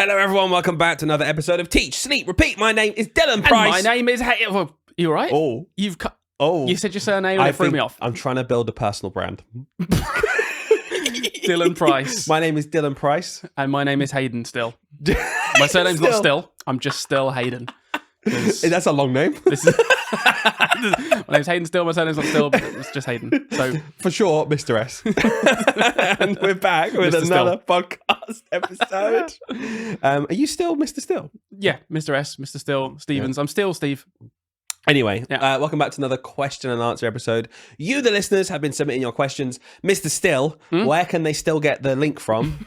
Hello, everyone. Welcome back to another episode of Teach, Sleep, Repeat. My name is Dylan Price. And my name is... You all right? Oh. You said your surname and it threw me off. I'm trying to build a personal brand. Dylan Price. My name is Dylan Price. And my name is Hayden still. My surname's not Still. I'm just Still Hayden. That's a long name. My name's Hayden Still. My surname's not Still, but it's just Hayden. So for sure, Mr. S. And we're back with Mr. another podcast episode. Are you still Mr. Still? Yeah, Mr. S, Mr. Still, Stevens. Yeah. I'm still Steve. Anyway, welcome back to another question and answer episode. You, the listeners, have been submitting your questions. Mr. Still, where can they still get the link from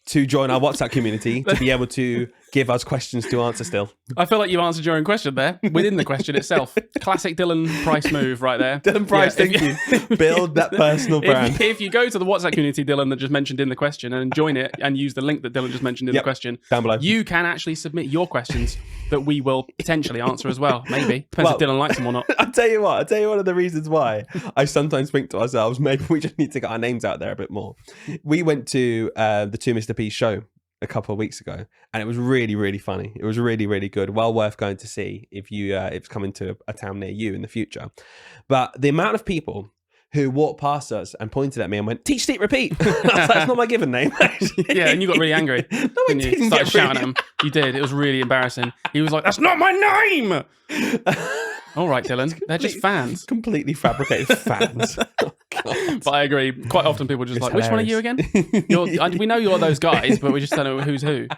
to join our WhatsApp community to be able to give us questions to answer still? I feel like you answered your own question there, within the question itself. Classic Dylan Price move right there. Dylan Price, thank you. Build that personal brand. If you go to the WhatsApp community, Dylan, that just mentioned in the question, and join it and use the link that Dylan just mentioned in the question, down below, you can actually submit your questions that we will potentially answer as well. Maybe. Depends if Dylan likes them or not. I'll tell you one of the reasons why I sometimes think to ourselves, maybe we just need to get our names out there a bit more. We went to the Two Mr. P's show a couple of weeks ago, and it was really, really funny. It was really, really good. Well worth going to see if you if it's coming to a town near you in the future. But the amount of people who walked past us and pointed at me and went, "Teach, Sleep, Repeat." I was like, that's not my given name. Yeah, and you got really angry. No, I didn't. You started shouting at him. You did. It was really embarrassing. He was like, "That's not my name." All right, Dylan. They're just fans. Completely fabricated fans. But I agree. Quite often people are just like, hilarious. Which one are you again? We know you're those guys, but we just don't know who's who.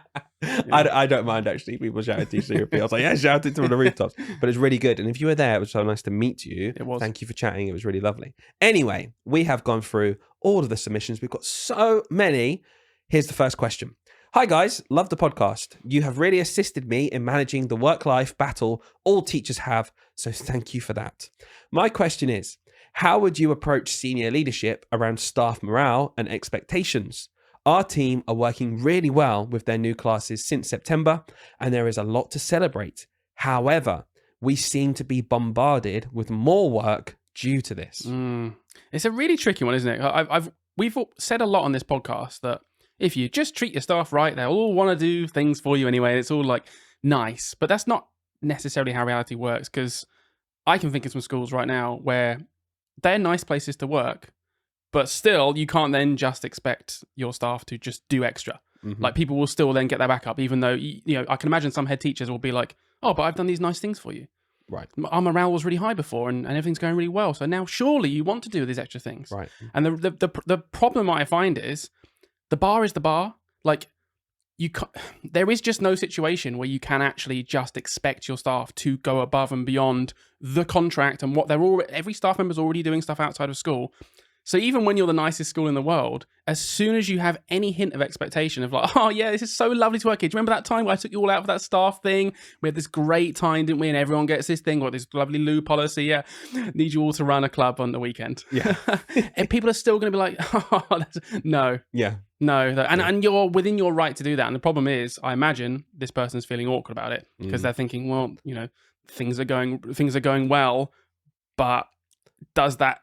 Yeah. I don't mind, actually. People shouted Teach, Sleep, Repeat. I was like, yeah, shout it to the rooftops. But it's really good. And if you were there, it was so nice to meet you. It was. Thank you for chatting. It was really lovely. Anyway, we have gone through all of the submissions. We've got so many. Here's the first question. Hi guys, love the podcast. You have really assisted me in managing the work-life battle all teachers have, so thank you for that. My question is, how would you approach senior leadership around staff morale and expectations? Our team are working really well with their new classes since September, and there is a lot to celebrate. However, we seem to be bombarded with more work due to this. It's a really tricky one, isn't it? We've said a lot on this podcast that if you just treat your staff right, they'll all want to do things for you anyway. It's all like nice, but that's not necessarily how reality works, because I can think of some schools right now where they're nice places to work, but still you can't then just expect your staff to just do extra. Mm-hmm. Like people will still then get their back up, even though, I can imagine some head teachers will be like, oh, but I've done these nice things for you. Right. Our morale was really high before and everything's going really well. So now surely you want to do these extra things. Right. And the problem I find is, the bar is the bar. Like, there is just no situation where you can actually just expect your staff to go above and beyond the contract and what every staff member's already doing stuff outside of school. So even when you're the nicest school in the world, as soon as you have any hint of expectation of like, oh yeah, this is so lovely to work here. Do you remember that time where I took you all out for that staff thing? We had this great time, didn't we? And everyone gets this thing, or this lovely loo policy. Yeah, need you all to run a club on the weekend. Yeah. And people are still going to be like, oh, no. Yeah. No. And you're within your right to do that. And the problem is, I imagine this person's feeling awkward about it because they're thinking, well, things are going well, but does that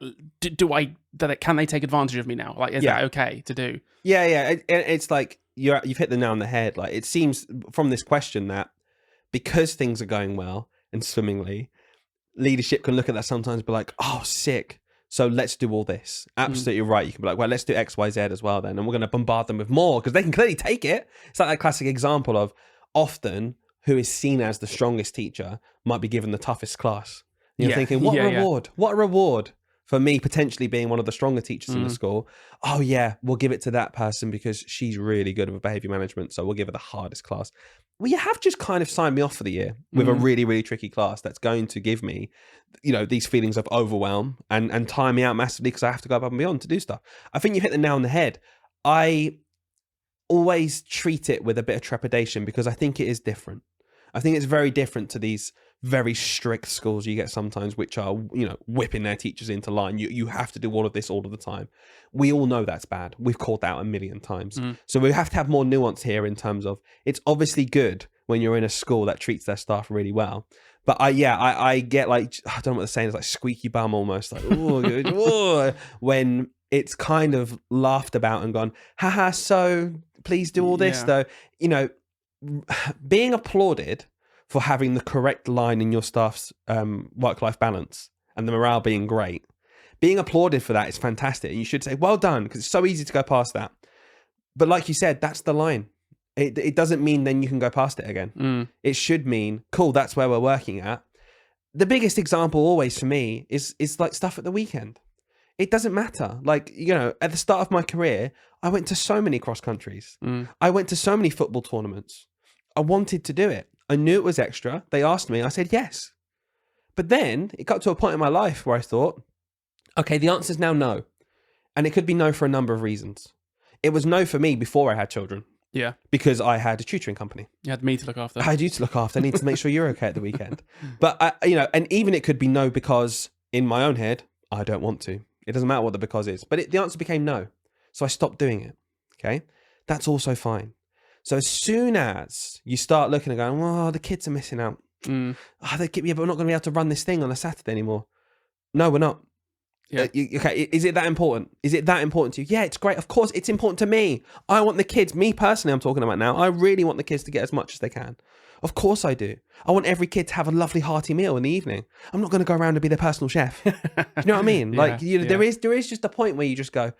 can they take advantage of me now? Like, is that okay to do? Yeah. It's like you've hit the nail on the head. Like, it seems from this question that because things are going well and swimmingly, leadership can look at that sometimes and be like, oh, sick. So let's do all this. Absolutely right. You can be like, well, let's do X, Y, Z as well then. And we're going to bombard them with more because they can clearly take it. It's like that classic example of often who is seen as the strongest teacher might be given the toughest class. You're thinking, what a reward. What a reward for me potentially being one of the stronger teachers in the school. Oh yeah, we'll give it to that person because she's really good with behavior management. So we'll give her the hardest class. Well, you have just kind of signed me off for the year with a really, really tricky class that's going to give me, these feelings of overwhelm and tire me out massively because I have to go above and beyond to do stuff. I think you hit the nail on the head. I always treat it with a bit of trepidation because I think it is different. I think it's very different to these very strict schools you get sometimes, which are, whipping their teachers into line. You have to do all of this all of the time. We all know that's bad. We've called that out a million times. So we have to have more nuance here in terms of, it's obviously good when you're in a school that treats their staff really well. But I get like, I don't know what the saying is, like squeaky bum almost, like, ooh, when it's kind of laughed about and gone, haha, so please do all this though. being applauded for having the correct line in your staff's work-life balance and the morale being great. Being applauded for that is fantastic. And you should say, well done, because it's so easy to go past that. But like you said, that's the line. It doesn't mean then you can go past it again. It should mean, cool, that's where we're working at. The biggest example always for me is like stuff at the weekend. It doesn't matter. Like, you know, at the start of my career, I went to so many cross countries. I went to so many football tournaments. I wanted to do it. I knew it was extra. They asked me. I said yes. But then it got to a point in my life where I thought, okay, the answer is now no. And it could be no for a number of reasons. It was no for me before I had children. Yeah. Because I had a tutoring company. You had me to look after. I had you to look after. I need to make sure you're okay at the weekend. But, you know, and even it could be no because in my own head, I don't want to. It doesn't matter what the because is. But the answer became no. So I stopped doing it. Okay. That's also fine. So as soon as you start looking and going, well, the kids are missing out. Oh, but we're not going to be able to run this thing on a Saturday anymore. No, we're not. Yeah. Okay, is it that important? Is it that important to you? Yeah, it's great. Of course, it's important to me. I want the kids, me personally, I'm talking about now. I really want the kids to get as much as they can. Of course I do. I want every kid to have a lovely hearty meal in the evening. I'm not going to go around and be their personal chef. Do you know what I mean? Like, there is just a point where you just go,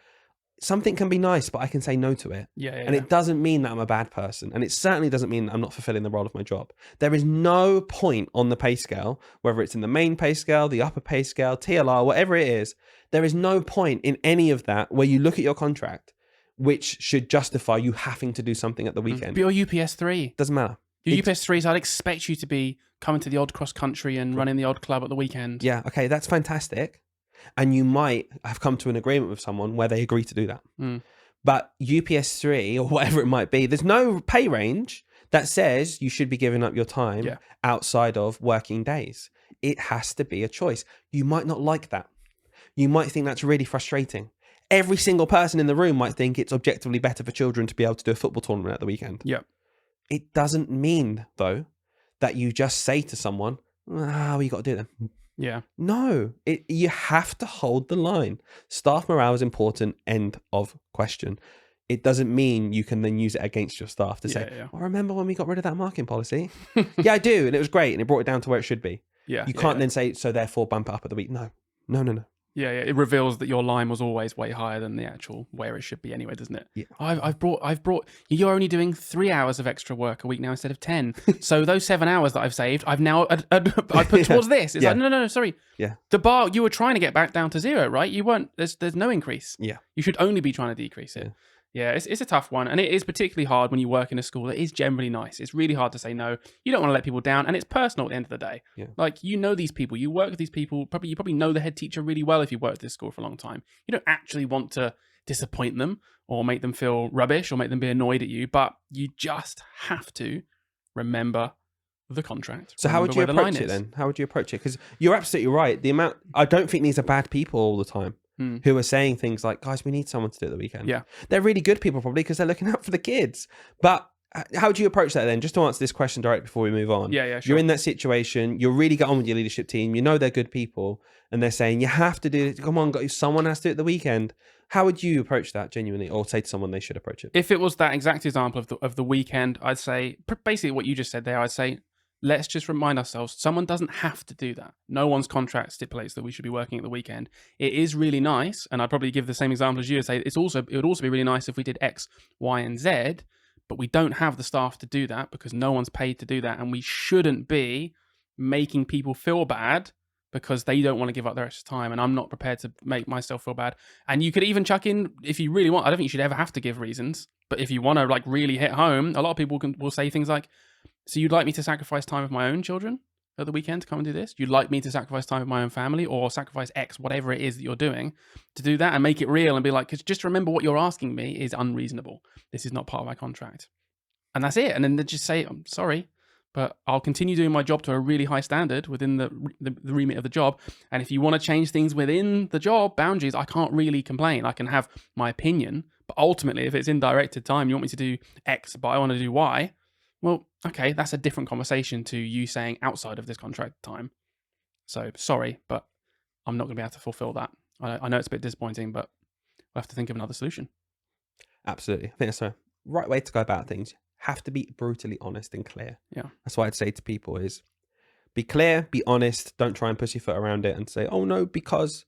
something can be nice, but I can say no to it. And it doesn't mean that I'm a bad person. And it certainly doesn't mean that I'm not fulfilling the role of my job. There is no point on the pay scale, whether it's in the main pay scale, the upper pay scale, TLR, whatever it is, there is no point in any of that where you look at your contract, which should justify you having to do something at the weekend. But you're UPS 3. Doesn't matter. You're UPS 3s, I'd expect you to be coming to the odd cross country and running the odd club at the weekend. Yeah, okay, that's fantastic. And you might have come to an agreement with someone where they agree to do that. But UPS 3 or whatever it might be, there's no pay range that says you should be giving up your time outside of working days. It has to be a choice. You might not like that. You might think that's really frustrating. Every single person in the room might think it's objectively better for children to be able to do a football tournament at the weekend. Yeah. It doesn't mean, though, that you just say to someone, well, you got to do it then. Yeah. No, you have to hold the line. Staff morale is important, end of question. It doesn't mean you can then use it against your staff to say, well, remember when we got rid of that marking policy? Yeah, I do. And it was great. And it brought it down to where it should be. Yeah. You can't then say, so therefore bump it up at the week. No. Yeah, it reveals that your line was always way higher than the actual where it should be anyway, doesn't it? Yeah. I've brought you're only doing 3 hours of extra work a week now instead of 10. So those 7 hours that I've saved, I've now I put towards this. It's like, no, sorry. Yeah. The bar, you were trying to get back down to 0, right? You weren't, there's no increase. Yeah. You should only be trying to decrease it. Yeah, it's a tough one. And it is particularly hard when you work in a school that is generally nice. It's really hard to say no. You don't want to let people down. And it's personal at the end of the day. Yeah. Like, you know these people. You work with these people. You probably know the head teacher really well if you worked at this school for a long time. You don't actually want to disappoint them or make them feel rubbish or make them be annoyed at you. But you just have to remember the contract. So how would you approach it then? How would you approach it? Because you're absolutely right. I don't think these are bad people all the time. Who are saying things like, guys, we need someone to do it the weekend. Yeah. They're really good people probably because they're looking out for the kids. But how do you approach that then? Just to answer this question directly before we move on. Yeah, sure. You're in that situation. You're really get on with your leadership team. You know they're good people. And they're saying, you have to do it. Come on, someone has to do it the weekend. How would you approach that genuinely, or say to someone they should approach it? If it was that exact example of the weekend, I'd say, basically what you just said there, I'd say, let's just remind ourselves, someone doesn't have to do that. No one's contract stipulates that we should be working at the weekend. It is really nice, and I'd probably give the same example as you and say, it would also be really nice if we did X, Y, and Z, but we don't have the staff to do that because no one's paid to do that, and we shouldn't be making people feel bad because they don't want to give up their extra time, and I'm not prepared to make myself feel bad. And you could even chuck in, if you really want, I don't think you should ever have to give reasons, but if you want to like really hit home, a lot of people will say things like, so you'd like me to sacrifice time with my own children at the weekend to come and do this? You'd like me to sacrifice time with my own family or sacrifice X, whatever it is that you're doing, to do that and make it real and be like, because just remember what you're asking me is unreasonable. This is not part of my contract. And that's it. And then they just say, I'm sorry, but I'll continue doing my job to a really high standard within the remit of the job. And if you want to change things within the job boundaries, I can't really complain. I can have my opinion, but ultimately, if it's in directed time, you want me to do X, but I want to do Y, well, okay, that's a different conversation to you saying outside of this contract time. So sorry, but I'm not going to be able to fulfill that. I know it's a bit disappointing, but we'll have to think of another solution. Absolutely. I think that's the right way to go about things. have to be brutally honest and clear. Yeah. That's what I'd say to people is be clear, be honest. Don't try and pussyfoot around it and say, oh no, because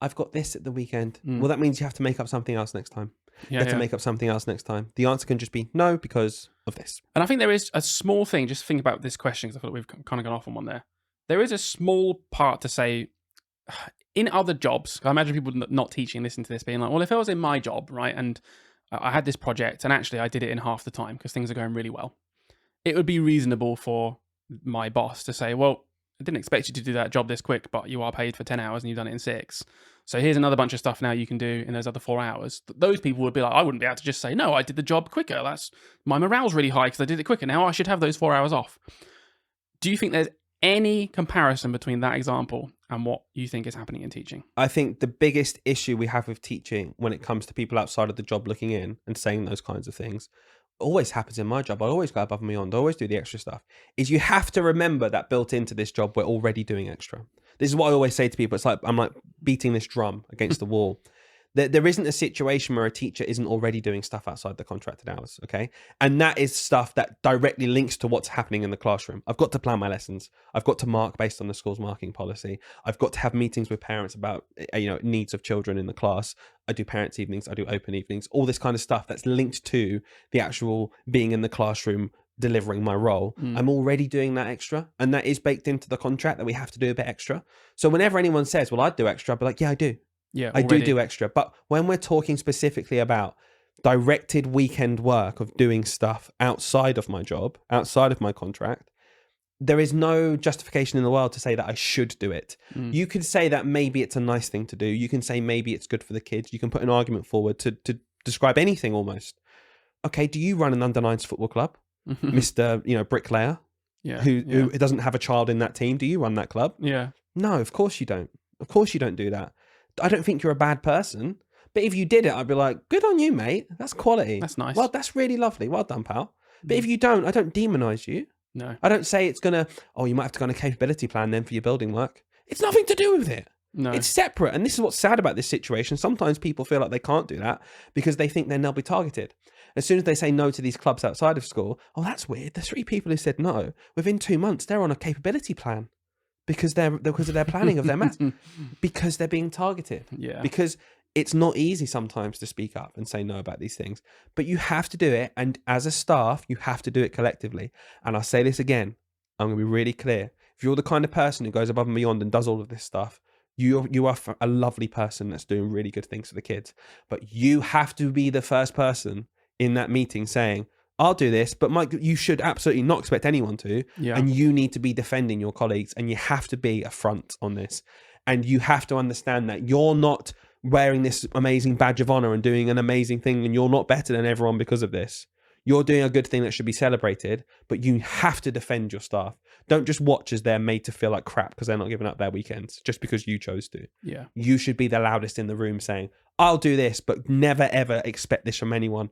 I've got this at the weekend. Well, that means you have to make up something else next time. You have to make up something else next time. The answer can just be no, because of this. And I think there is a small thing, just think about this question, because I feel like we've kind of gone off on one there. There is a small part to say, in other jobs, I imagine people not teaching listen to this being like, well, if I was in my job, right, and I had this project, and actually I did it in half the time because things are going really well, it would be reasonable for my boss to say, well, I didn't expect you to do that job this quick, but you are paid for 10 hours and you've done it in 6. So here's another bunch of stuff now you can do in those other 4 hours. Those people would be like, I wouldn't be able to just say, no, I did the job quicker. My morale's really high because I did it quicker. Now I should have those 4 hours off. Do you think there's any comparison between that example and what you think is happening in teaching? I think the biggest issue we have with teaching when it comes to people outside of the job looking in and saying those kinds of things, always happens in my job. I always go above and beyond. I always do the extra stuff. Is you have to remember that built into this job, we're already doing extra. This is what I always say to people. It's like, I'm like beating this drum against the wall. There isn't a situation where a teacher isn't already doing stuff outside the contracted hours, okay? And that is stuff that directly links to what's happening in the classroom. I've got to plan my lessons. I've got to mark based on the school's marking policy. I've got to have meetings with parents about, needs of children in the class. I do parents' evenings. I do open evenings. All this kind of stuff that's linked to the actual being in the classroom, delivering my role. I'm already doing that extra, and that is baked into the contract that we have to do a bit extra. So whenever anyone says, well, I'd do extra, I'd be like, yeah, I do. Yeah, I do extra. But when we're talking specifically about directed weekend work of doing stuff outside of my job, outside of my contract, there is no justification in the world to say that I should do it. You could say that maybe it's a nice thing to do. You can say maybe it's good for the kids. You can put an argument forward to describe anything almost. Okay, do you run an under-9s football club? Mr. Bricklayer, who doesn't have a child in that team? Do you run that club? Yeah. No, of course you don't. Of course you don't do that. I don't think you're a bad person, but if you did it, I'd be like, good on you, mate. That's quality. That's nice. Well, that's really lovely. Well done, pal. But if you don't, I don't demonize you. No. I don't say it's going to, you might have to go on a capability plan then for your building work. It's nothing to do with it. No. It's separate. And this is what's sad about this situation. Sometimes people feel like they can't do that because they think then they'll be targeted. As soon as they say no to these clubs outside of school, that's weird. There's 3 people who said no. Within 2 months, they're on a capability plan. Because of their planning of their maths, because they're being targeted. Yeah. Because it's not easy sometimes to speak up and say no about these things, but you have to do it. And as a staff, you have to do it collectively. And I'll say this again, I'm going to be really clear. If you're the kind of person who goes above and beyond and does all of this stuff, you are a lovely person that's doing really good things for the kids. But you have to be the first person in that meeting saying, I'll do this, but Mike, you should absolutely not expect anyone to. Yeah. And you need to be defending your colleagues, and you have to be a front on this. And you have to understand that you're not wearing this amazing badge of honor and doing an amazing thing, and you're not better than everyone because of this. You're doing a good thing that should be celebrated, but you have to defend your staff. Don't just watch as they're made to feel like crap because they're not giving up their weekends just because you chose to. Yeah. You should be the loudest in the room saying, I'll do this, but never ever expect this from anyone.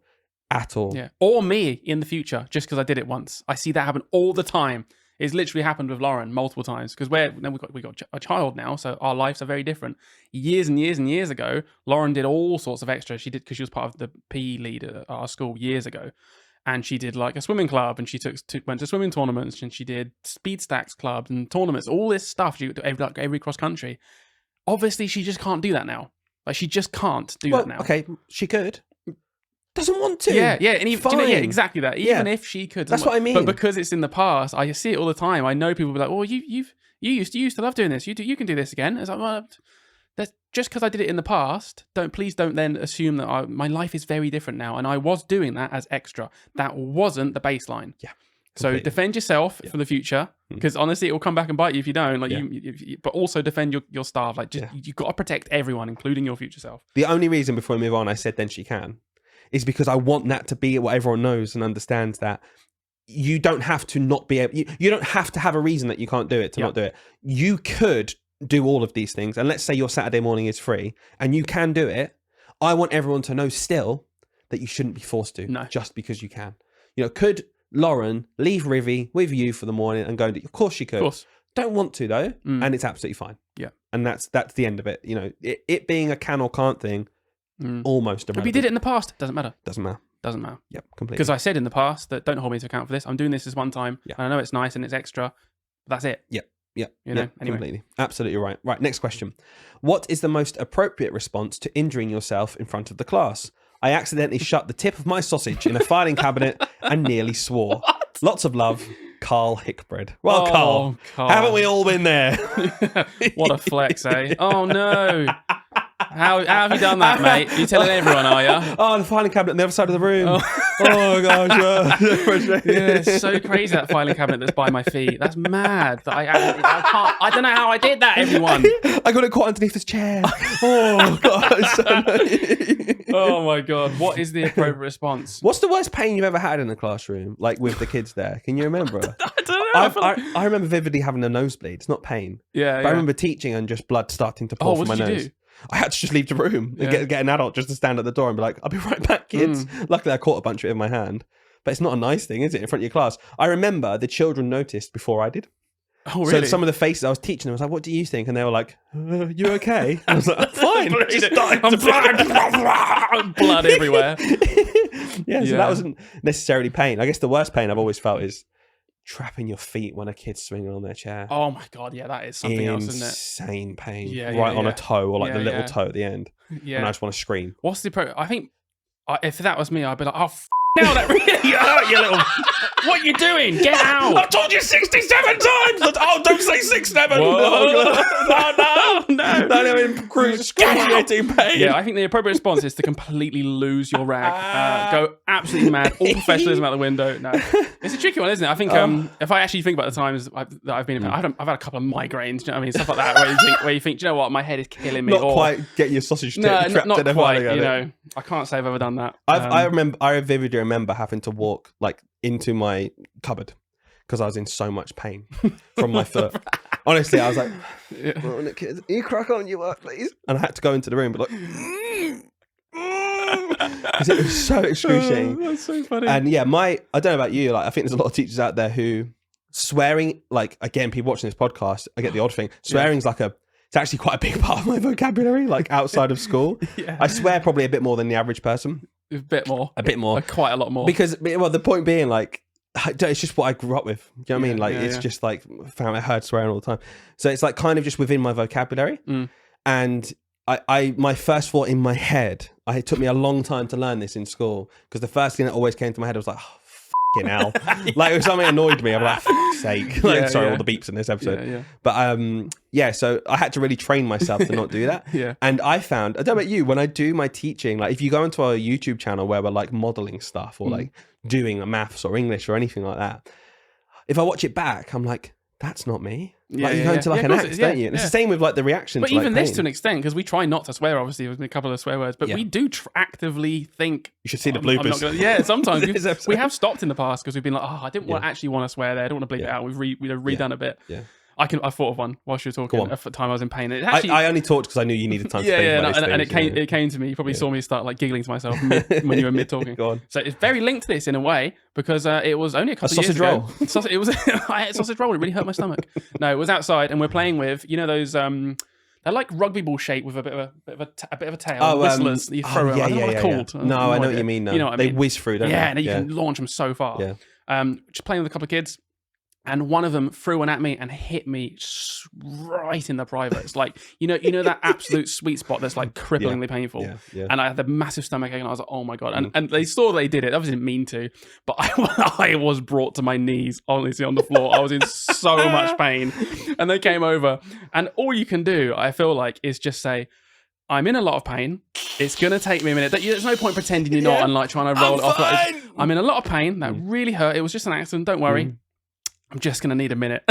At all. Yeah. Or me in the future, just because I did it once. I see that happen all the time. It's literally happened with Lauren multiple times because we got a child now, so our lives are very different. Years and years and years ago, Lauren did all sorts of extra. She did because she was part of the PE lead at our school years ago, and she did like a swimming club, and she went to swimming tournaments, and she did speed stacks clubs and tournaments, all this stuff. She did every cross country. Obviously, she just can't do that now. Like she just can't do that now. Okay, she could. Doesn't want to. Yeah, and even exactly that. Even if she could, that's what I mean. But because it's in the past, I see it all the time. I know people be like, "Oh, you used to love doing this. You can do this again." It's like, well, that's just because I did it in the past. Please don't then assume that my life is very different now, and I was doing that as extra. That wasn't the baseline. Yeah. So defend yourself for the future, because honestly, it will come back and bite you if you don't. Like but also defend your staff. Like you've got to protect everyone, including your future self. The only reason before we move on, I said then she can, is because I want that to be what everyone knows and understands, that you don't have to not be able, you don't have to have a reason that you can't do it to not do it. You could do all of these things. And let's say your Saturday morning is free and you can do it. I want everyone to know still that you shouldn't be forced to just because you can. Could Lauren leave Rivy with you for the morning and go and do, of course she could. Of course. Don't want to though. And it's absolutely fine. Yeah. And that's the end of it. It being a can or can't thing, almost irrelevant. If you did it in the past, doesn't matter. Doesn't matter. Doesn't matter. Yep, completely. Because I said in the past that don't hold me to account for this. I'm doing this one time, Yeah. and I know it's nice and it's extra. But that's it. Yeah. You know. Anyway. Completely. Absolutely right. Right. Next question. What is the most appropriate response to injuring yourself in front of the class? I accidentally shut the tip of my sausage in a filing cabinet and nearly swore. Lots of love, Carl Hickbread. Well, Oh, Carl, haven't we all been there? What a flex, eh? Oh no. How have you done that, mate? Are you telling everyone, are you? Oh, the filing cabinet on the other side of the room. Oh gosh. Yeah, it's so crazy, that filing cabinet that's by my feet. That's mad. That I can't. I don't know how I did that, everyone. I got it caught underneath his chair. Oh god. It's so annoying. Oh my god. What is the appropriate response? What's the worst pain you've ever had in the classroom, like with the kids there? Can you remember? I don't know. I remember vividly having a nosebleed. It's not pain. Yeah. But I remember teaching and just blood starting to pour what from my did you nose. do? I had to just leave the room and Yeah. get an adult just to stand at the door and be like, I'll be right back, kids. Luckily, I caught a bunch of it in my hand. But it's not a nice thing, is it, in front of your class? I remember the children noticed before I did. Oh, really? So some of the faces I was teaching them, I was like, what do you think? And they were like, you okay? I was like, I'm fine. Just starting to blood everywhere. Yeah, so Yeah. that wasn't necessarily pain. I guess the worst pain I've always felt is trapping your feet when a kid's swinging on their chair. Oh my god, yeah, that is something else, isn't it? Insane pain. Yeah, right yeah, on yeah. a toe or like the Yeah, little yeah. toe at the end. Yeah. And I just want to scream. What's the I think if that was me, I'd be like, oh, now that really hurt, you little. What are you doing? Get out! I've told you 67 times! Oh, don't say 67! Whoa. No, in excruciating pain. Yeah, I think the appropriate response is to completely lose your rag, go absolutely mad, all professionalism out the window. No, it's a tricky one, isn't it? I think if I actually think about the times that I've been, I've had a couple of migraines. Do you know what I mean? Stuff like that, where you think, do you know what, my head is killing me. Not or, quite get your sausage tip No, trapped not in a quite. filing You cabinet. know, I can't say I've ever done that. I vividly remember having to walk like into my cupboard because I was in so much pain from my foot. Honestly, I was like, "Oh, Nick, kids, you crack on your work, please." And I had to go into the room, but like, because it was so excruciating. That's so funny. And yeah, I don't know about you, like I think there's a lot of teachers out there who swearing, like again, people watching this podcast, I get the odd thing. Swearing's like it's actually quite a big part of my vocabulary, like outside of school. Yeah. I swear probably a bit more than the average person. A bit more. A bit more. Quite a lot more. Because, well, the point being, like, it's just what I grew up with. Do you know what I mean? Like, Yeah, it's yeah. just like, I heard swearing all the time. So it's like kind of just within my vocabulary. And my first thought in my head, it took me a long time to learn this in school because the first thing that always came to my head was like, oh, fucking hell. Like, if something annoyed me, I'm like, for fuck's sake. Like, sorry, all the beeps in this episode. Yeah. But so I had to really train myself to not do that. Yeah. And I found, I don't know about you, when I do my teaching, like if you go into our YouTube channel where we're like modeling stuff or like doing a maths or English or anything like that, if I watch it back, I'm like, that's not me. Like you go into like an act, don't you? And it's the same with like the reaction But to like even this pain. to an extent, because we try not to swear, obviously, with a couple of swear words, but we do actively think. You should see the I'm not bloopers. gonna, sometimes This episode. we have stopped in the past because we've been like, I didn't actually want to swear there. I don't want to bleep it out. We've redone a bit. Yeah. I thought of one whilst you were talking. Go on. At the time I was in pain. It actually, I only talked because I knew you needed time to think about these and things, it came to me. You probably saw me start like giggling to myself when you were mid talking. Go on. So it's very linked to this in a way because it was only a couple of years sausage ago. It was I ate sausage roll. It really hurt my stomach. No, it was outside and we're playing with those they're like rugby ball shape with a bit of a tail. Whistlers that you throw them. I don't know what they're called. No, I know what idea. you mean. No. You know what I they mean? whiz through, don't they? Yeah, and you can launch them so far. Yeah. Just playing with a couple of kids. And one of them threw one at me and hit me right in the privates. Like, you know that absolute sweet spot that's like cripplingly painful. Yeah. And I had the massive stomach ache and I was like, oh my God. And they saw they did it. They obviously didn't mean to, but I was brought to my knees, honestly, on the floor. I was in so much pain. And they came over. And all you can do, I feel like, is just say, I'm in a lot of pain. It's going to take me a minute. There's no point pretending you're not and like trying to roll it off. Like, I'm in a lot of pain. That really hurt. It was just an accident. Don't worry. I'm just going to need a minute.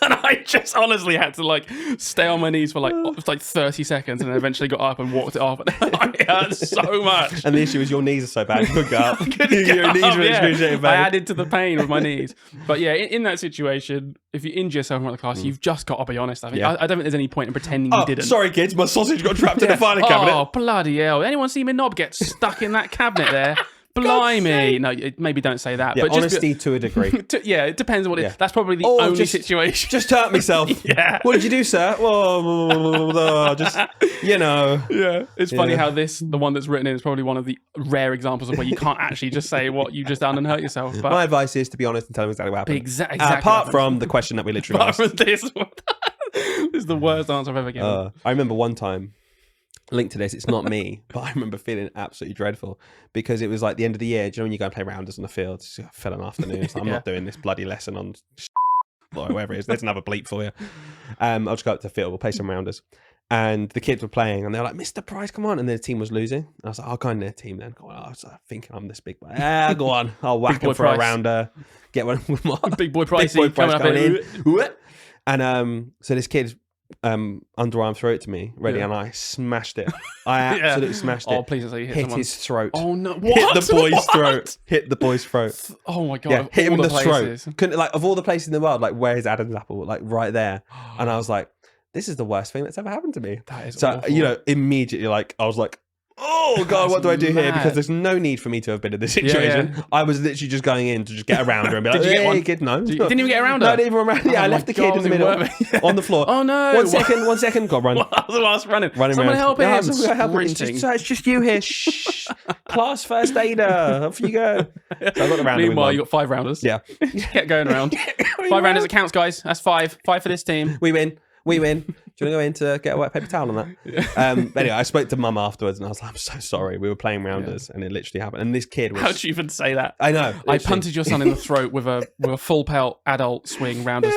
And I just honestly had to like stay on my knees for like 30 seconds and then eventually got up and walked it off. It hurt so much. And the issue is your knees are so bad, you couldn't get up. Your knees were Yeah. excruciating I pain. added to the pain with my knees. But yeah, in that situation, if you injure yourself in front of the class, you've just got to be honest. I think I don't think there's any point in pretending you didn't. Sorry, kids, my sausage got trapped in the filing cabinet. Oh, bloody hell. Anyone see my knob get stuck in that cabinet there? Blimey. No, maybe don't say that. Yeah, but just honesty to a degree. yeah, it depends on what Yeah. it is. That's probably the Or only just- situation. Just hurt myself. Yeah. What did you do, sir? Whoa, just, you know. Yeah, it's funny Yeah. how the one that's written in, is probably one of the rare examples of where you can't actually just say what you've just done and hurt yourself. But My advice is to be honest and tell them exactly what happened. exactly. Apart from the question that we literally Apart asked. from this, this is the worst answer I've ever given. I remember one time, linked to this, it's not me, but I remember feeling absolutely dreadful because it was like the end of the year. Do you know when you go and play rounders on the field? It's a fell an afternoon. It's like, I'm Yeah. not doing this bloody lesson on or whatever it is. There's another bleep for you. I'll just go up to the field. We'll play some rounders. And the kids were playing and they were like, Mr. Price, come on. And their team was losing. I was like, I'll go in their team then. I was thinking I'm this big boy. Go on. I'll whack boy him for a Price. rounder. Get one with my Big boy big Pricey boy Price coming up coming in. in. And so this kid underarm threw it to me, ready, Yeah. and I smashed it. I absolutely smashed it. Oh, please don't say you hit Hit someone. his throat. Oh no! Hit What? the boy's What? throat. Hit the boy's throat. Oh my god! Yeah, of hit him all in the places. throat. Couldn't, like, of all the places in the world, like, where is Adam's apple? Like, right there. And I was like, this is the worst thing that's ever happened to me. That is So, awful. you know, immediately, like, I was like, oh God, That's what do I do here? mad. Because there's no need for me to have been in this Yeah, situation. yeah. I was literally just going in to just get around her and be like, Did you get hey, one? kid, no. You didn't even get around No, her? I didn't even around. Yeah, Oh I my left the God, kid in was the it middle worth on the floor. Oh no! One second, go run. I was last running. Running Someone around. help him! Yeah, someone help him. It's Sprinting. just, it's just you here. Shh. Class first aider. Off you go. So I got the round. Meanwhile, you got 5 rounders. Yeah. Kept going around. 5 rounders it counts, guys. That's 5. 5 for this team. We win. We win. Do you want to go in to get a wet paper towel on that? But anyway, I spoke to mum afterwards and I was like, I'm so sorry. We were playing rounders and it literally happened. And this kid was... How'd you even say that? I know. I literally. punted your son in the throat with a full pelt adult swing rounders.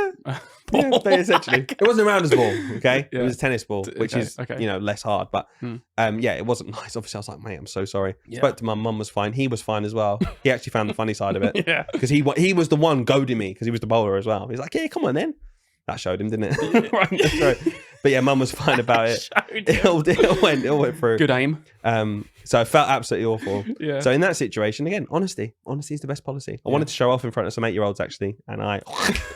Yeah, but essentially. It wasn't a rounders ball, okay? Yeah. It was a tennis ball, which Okay, is, okay. you know, less hard. But Hmm. yeah, it wasn't nice. Obviously, I was like, mate, I'm so sorry. Yeah. Spoke to mum. Mum was fine. He was fine as well. He actually found the funny side of it. Yeah. Because he was the one goading me because he was the bowler as well. He's like, yeah, come on then. That showed him, didn't it? Right. So, but yeah, mum was fine about it. Showed It all went through. Good aim. So I felt absolutely awful. Yeah. So in that situation, again, honesty is the best policy. I wanted to show off in front of some 8-year-olds actually, and I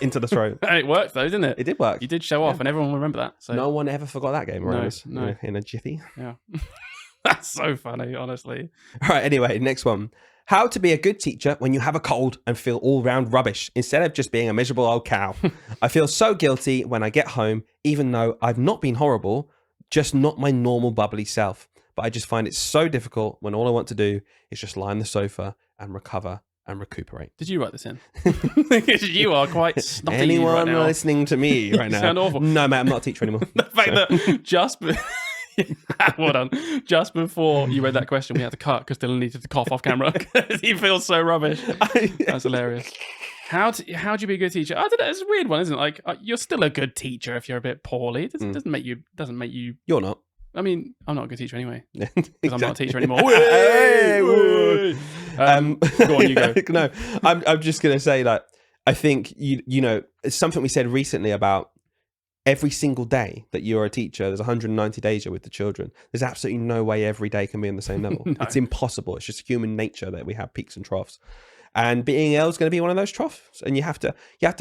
into the throat. And it worked though, didn't it? It did work. You did show off, and everyone will remember that. So No one ever forgot that game around us no. in a jiffy. yeah, that's so funny, honestly. All right. Anyway, next one. How to be a good teacher when you have a cold and feel all round rubbish instead of just being a miserable old cow. I feel so guilty when I get home, even though I've not been horrible, just not my normal bubbly self. But I just find it so difficult when all I want to do is just lie on the sofa and recover and recuperate. Did you write this in? Because you are quite snotty Anyone right now. listening to me right You now? sound awful. No, mate, I'm not a teacher anymore. The fact that well done. Just before you read that question, we had to cut because Dylan needed to cough off camera because he feels so rubbish. That's hilarious. How do you be a good teacher? I don't know. It's a weird one, isn't it? Like you're still a good teacher if you're a bit poorly. It doesn't make you. You're not. I mean, I'm not a good teacher anyway Because because I'm not a teacher anymore. Hey, woo. Go on, you go. No, I'm just gonna say that I think you know it's something we said recently about every single day that you're a teacher. There's 190 days you're with the children. There's absolutely no way every day can be on the same level. No. It's impossible. It's just human nature that we have peaks and troughs. And being ill is going to be one of those troughs. And you have to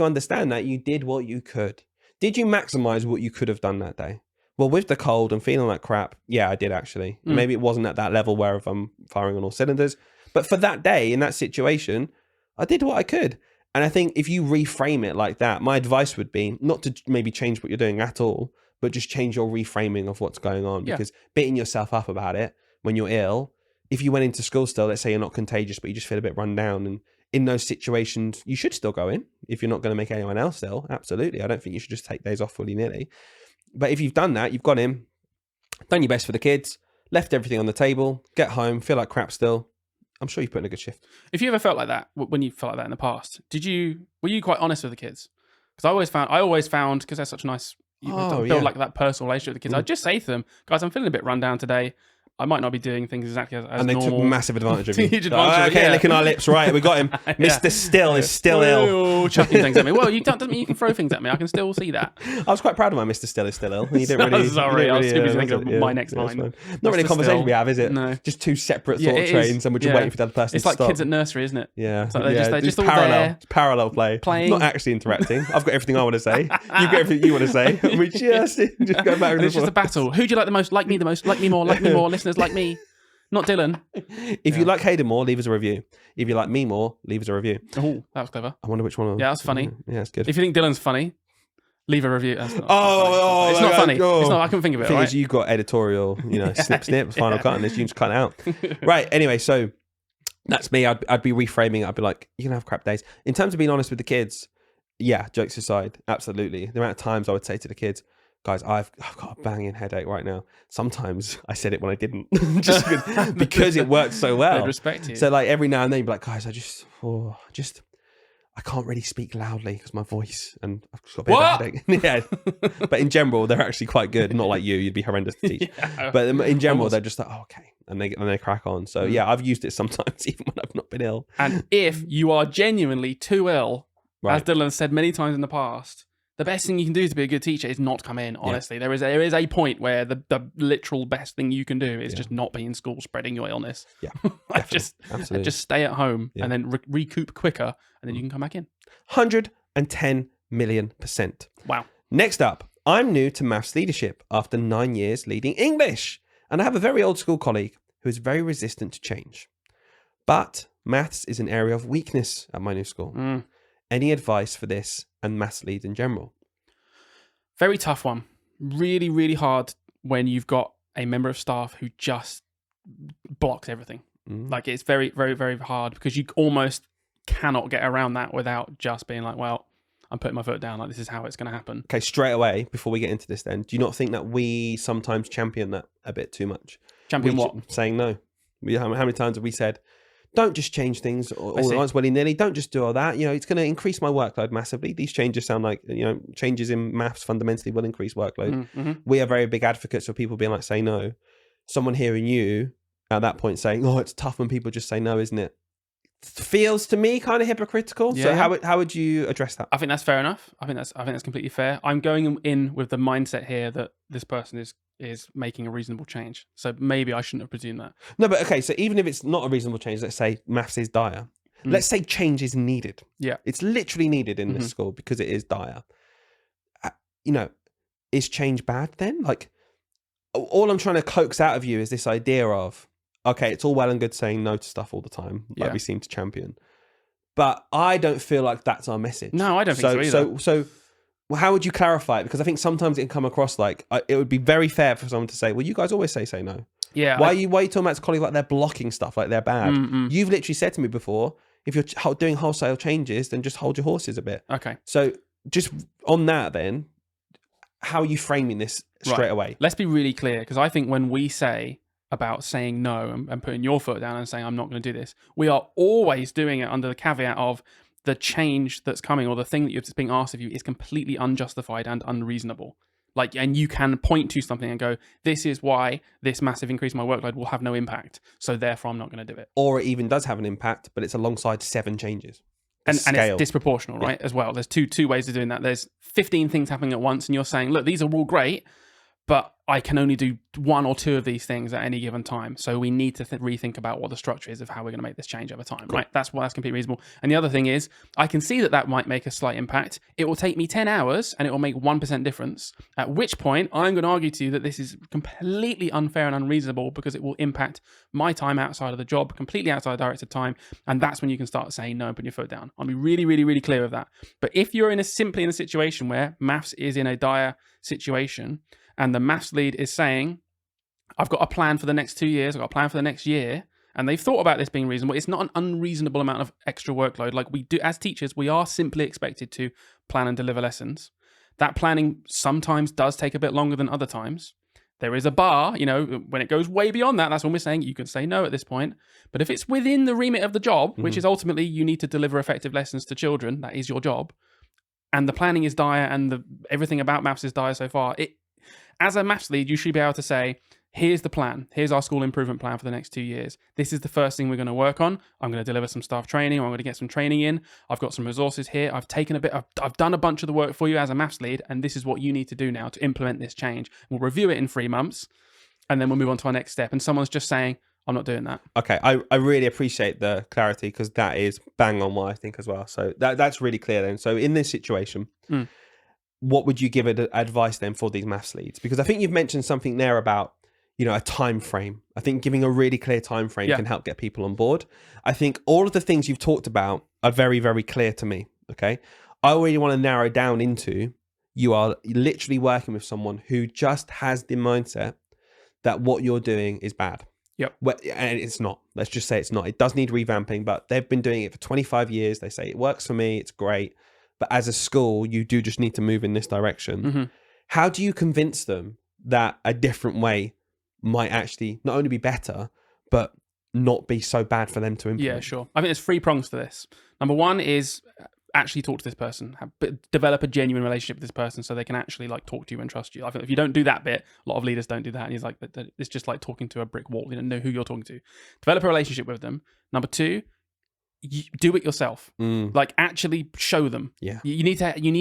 understand that you did what you could. Did you maximize what you could have done that day? Well, with the cold and feeling like crap, yeah, I did actually. Maybe it wasn't at that level where if I'm firing on all cylinders. But for that day, in that situation, I did what I could. And I think if you reframe it like that, my advice would be not to maybe change what you're doing at all, but just change your reframing of what's going on. Yeah. Because beating yourself up about it when you're ill, if you went into school still, let's say you're not contagious, but you just feel a bit run down, and in those situations, you should still go in if you're not going to make anyone else ill. Absolutely. I don't think you should just take days off willy-nilly. But if you've done that, you've gone in, done your best for the kids, left everything on the table, get home, feel like crap still, I'm sure you've put in a good shift. If you ever felt like that, when you felt like that in the past, were you quite honest with the kids? Because I always found, because they're such a nice, you build yeah. like that personal relationship with the kids. I'd just say to them, guys, I'm feeling a bit run down today. I might not be doing things exactly as And they normal. took massive advantage of you. Huge advantage of it, Okay, yeah. licking our lips, right, we got him. Mr. Still is still ill. Oh, chucking things at me. Well, doesn't mean you can throw things at me. I can still see that. I was quite proud of my Mr. Still is still ill. You didn't really. Sorry, you I didn't was too busy that's thinking it, of my next it's line. fine. Not really a Mr. conversation Still. we have, is it? No. Just two separate Yeah, thought it trains, is. and we're just Yeah. waiting for the other person It's to like stop. kids at nursery, isn't it? Yeah, It's like they're just all parallel. there. It's parallel play, Playing. not actually interacting. I've got everything I want to say. You've got everything you want to say. We just go back. And it's just a battle. Who do you like the most? Like me the most? Like me more? Like me more? Listeners like me. Not Dylan. If you like Hayden more, leave us a review. If you like me more, leave us a review. Oh, that was clever. I wonder which one. Yeah, that's funny. Yeah, that's good. If you think Dylan's funny, leave a review. That's not, Oh, it's not funny. oh. It's not. I can think of it. The thing Right? is, you got editorial, snip, final cut on this. You can just cut it out. Right. Anyway, so that's me. I'd be reframing it. I'd be like, you can have crap days. In terms of being honest with the kids, yeah, jokes aside, absolutely. The amount of times I would say to the kids, guys, I've got a banging headache right now. Sometimes I said it when I didn't, just because it worked so well. They'd respect you. So like every now and then, you'd be like, guys, I can't really speak loudly because my voice, and I've just got a bit of a headache. Yeah, but in general, they're actually quite good. Not like you'd be horrendous to teach. Yeah, but in general, they're just like, oh, okay, and they crack on. So yeah, I've used it sometimes, even when I've not been ill. And if you are genuinely too ill, Right. as Dylan said many times in the past, the best thing you can do to be a good teacher is not come in. Honestly, there is a point where the literal best thing you can do is just not be in school spreading your illness. Yeah, like just stay at home and then recoup quicker, and then you can come back in. 110 million%. Wow. Next up, I'm new to maths leadership after 9 years leading English, and I have a very old school colleague who is very resistant to change. But maths is an area of weakness at my new school. Any advice for this and maths leads in general? Very tough one. Really, really hard when you've got a member of staff who just blocks everything. Like it's very, very, very hard because you almost cannot get around that without just being like, well, I'm putting my foot down. Like this is how it's going to happen. Okay, straight away, before we get into this then, do you not think that we sometimes champion that a bit too much? Champion what? Saying no. How many times have we said, don't just change things all at once, willy-nilly. Don't just do all that. It's going to increase my workload massively. These changes sound like, changes in maths fundamentally will increase workload. We are very big advocates of people being like, say no. Someone hearing you at that point saying, oh, it's tough when people just say no, isn't it? Feels to me kind of hypocritical. Yeah. So how would you address that? I think that's fair enough. I think that's completely fair. I'm going in with the mindset here that this person is making a reasonable change. So maybe I shouldn't have presumed that. No, but okay, so even if it's not a reasonable change, let's say maths is dire. Let's say change is needed. Yeah. It's literally needed in this school because it is dire. Is change bad then? Like, all I'm trying to coax out of you is this idea of, okay, it's all well and good saying no to stuff all the time, like we seem to champion. But I don't feel like that's our message. No, I don't think so either. So how would you clarify it? Because I think sometimes it can come across like it would be very fair for someone to say, well, you guys always say no. Yeah. Why are you talking about colleagues like they're blocking stuff, like they're bad? You've literally said to me before, if you're doing wholesale changes, then just hold your horses a bit. Okay. So just on that then, how are you framing this straight away? Let's be really clear, because I think when we say about saying no and putting your foot down and saying, I'm not going to do this, we are always doing it under the caveat of the change that's coming or the thing that's being asked of you is completely unjustified and unreasonable. Like, and you can point to something and go, this is why this massive increase in my workload will have no impact. So therefore, I'm not going to do it. Or it even does have an impact, but it's alongside 7 changes. And it's disproportional, right? As well. There's two ways of doing that. There's 15 things happening at once, and you're saying, look, these are all great, but I can only do 1 or 2 of these things at any given time. So we need to rethink about what the structure is of how we're going to make this change over time, right? That's completely reasonable. And the other thing is, I can see that might make a slight impact. It will take me 10 hours and it will make 1% difference, at which point I'm going to argue to you that this is completely unfair and unreasonable because it will impact my time outside of the job, completely outside of directed time. And that's when you can start saying no and putting your foot down. I'll be really, really, really clear with that. But if you're simply in a situation where maths is in a dire situation, and the maths lead is saying, I've got a plan for the next 2 years, I've got a plan for the next year, and they've thought about this being reasonable. It's not an unreasonable amount of extra workload. Like we do as teachers, we are simply expected to plan and deliver lessons. That planning sometimes does take a bit longer than other times. There is a bar, when it goes way beyond that, that's when we're saying you can say no at this point. But if it's within the remit of the job, which is ultimately you need to deliver effective lessons to children, that is your job, and the planning is dire and everything about maths is dire so far, as a maths lead, you should be able to say, here's the plan. Here's our school improvement plan for the next 2 years. This is the first thing we're going to work on. I'm going to deliver some staff training, or I'm going to get some training in. I've got some resources here. I've done a bunch of the work for you as a maths lead, and this is what you need to do now to implement this change. We'll review it in 3 months, and then we'll move on to our next step. And someone's just saying, I'm not doing that. Okay, I really appreciate the clarity because that is bang on what I think as well. So that's really clear then. So in this situation, what would you give advice then for these maths leads? Because I think you've mentioned something there about, a time frame. I think giving a really clear time frame Yeah. can help get people on board. I think all of the things you've talked about are very, very clear to me. Okay. I really want to narrow down into, you are literally working with someone who just has the mindset that what you're doing is bad. Yep. And it's not. Let's just say it's not. It does need revamping, but they've been doing it for 25 years. They say it works for me. It's great. But as a school, you do just need to move in this direction. Mm-hmm. How do you convince them that a different way might actually not only be better, but not be so bad for them to implement? Yeah, sure. I think there's 3 prongs to this. Number 1 is actually talk to this person, develop a genuine relationship with this person so they can actually like talk to you and trust you. I think if you don't do that bit, a lot of leaders don't do that. And he's like, it's just like talking to a brick wall. You don't know who you're talking to. Develop a relationship with them. Number 2, do it yourself. Like actually show them. Yeah. You need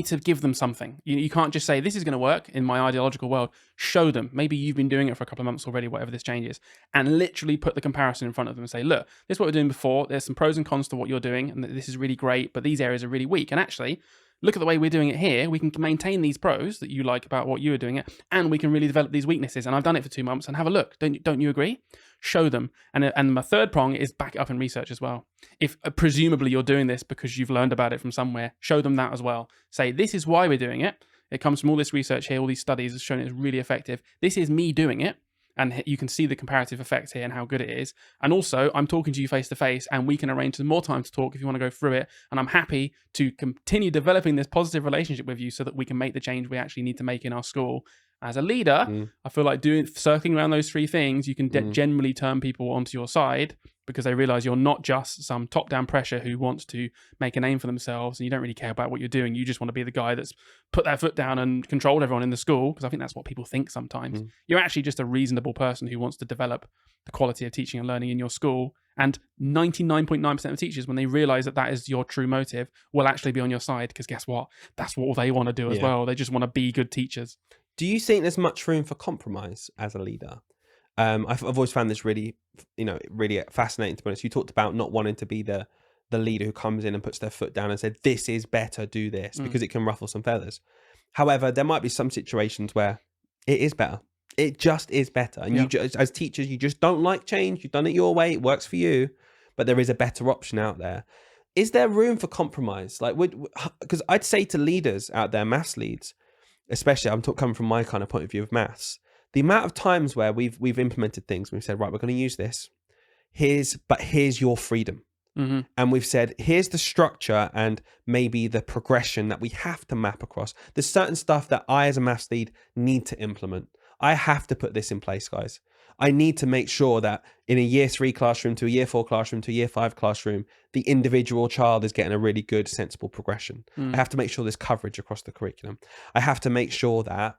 to give them something. You can't just say this is going to work in my ideological world. Show them. Maybe you've been doing it for a couple of months already, whatever this change is, and literally put the comparison in front of them and say, look, this is what we're doing before. There's some pros and cons to what you're doing, and this is really great, but these areas are really weak. And actually, look at the way we're doing it here. We can maintain these pros that you like about what you are doing it, and we can really develop these weaknesses. And I've done it for 2 months, and have a look. Don't you agree? Show them. And my third prong is back it up in research as well. If presumably you're doing this because you've learned about it from somewhere, show them that as well. Say, this is why we're doing it. It comes from all this research here, all these studies have shown it's really effective. This is me doing it. And you can see the comparative effect here and how good it is. And also, I'm talking to you face to face, and we can arrange some more time to talk if you want to go through it. And I'm happy to continue developing this positive relationship with you so that we can make the change we actually need to make in our school. As a leader, I feel like circling around those 3 things, you can generally turn people onto your side because they realize you're not just some top-down pressure who wants to make a name for themselves, and you don't really care about what you're doing. You just want to be the guy that's put their foot down and controlled everyone in the school, because I think that's what people think sometimes. You're actually just a reasonable person who wants to develop the quality of teaching and learning in your school. And 99.9% of teachers, when they realize that that is your true motive, will actually be on your side, because guess what? That's what they want to do as well. They just want to be good teachers. Do you think there's much room for compromise as a leader? I've always found this really, really fascinating, to be honest. You talked about not wanting to be the leader who comes in and puts their foot down and said, this is better, do this, because it can ruffle some feathers. However, there might be some situations where it is better. It just is better. And you just, as teachers, you just don't like change. You've done it your way. It works for you, but there is a better option out there. Is there room for compromise? Like, because I'd say to leaders out there, maths leads, especially, I'm coming from my kind of point of view of maths, the amount of times where we've implemented things, we've said, right, we're going to use this. Here's your freedom. And we've said, here's the structure and maybe the progression that we have to map across. There's certain stuff that I, as a maths lead, need to implement. I have to put this in place, guys. I need to make sure that in a year 3 classroom to a year 4 classroom to a year 5 classroom, the individual child is getting a really good, sensible progression. I have to make sure there's coverage across the curriculum. I have to make sure that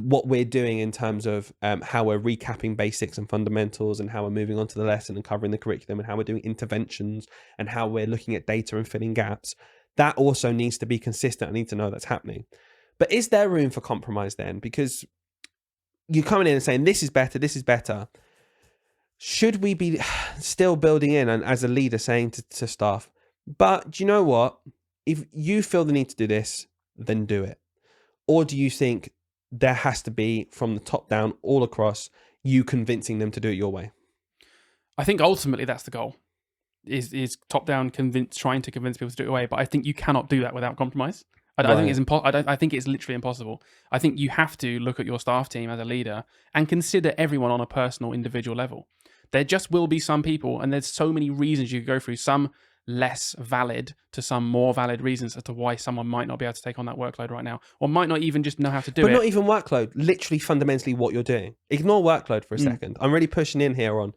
what we're doing in terms of how we're recapping basics and fundamentals, and how we're moving on to the lesson and covering the curriculum, and how we're doing interventions, and how we're looking at data and filling gaps, that also needs to be consistent. I need to know that's happening. But is there room for compromise then? Because you're coming in and saying, this is better, this is better. Should we be still building in, and as a leader saying to staff, but do you know what? If you feel the need to do this, then do it. Or do you think there has to be, from the top down, all across, you convincing them to do it your way? I think ultimately that's the goal, is top down trying to convince people to do it away. But I think you cannot do that without compromise. I think it's I think it's literally impossible. I think you have to look at your staff team as a leader and consider everyone on a personal, individual level. There just will be some people, and there's so many reasons you could go through, some less valid to some more valid reasons as to why someone might not be able to take on that workload right now, or might not even just know how to do it. But not even workload, literally fundamentally what you're doing. Ignore workload for a second. I'm really pushing in here on,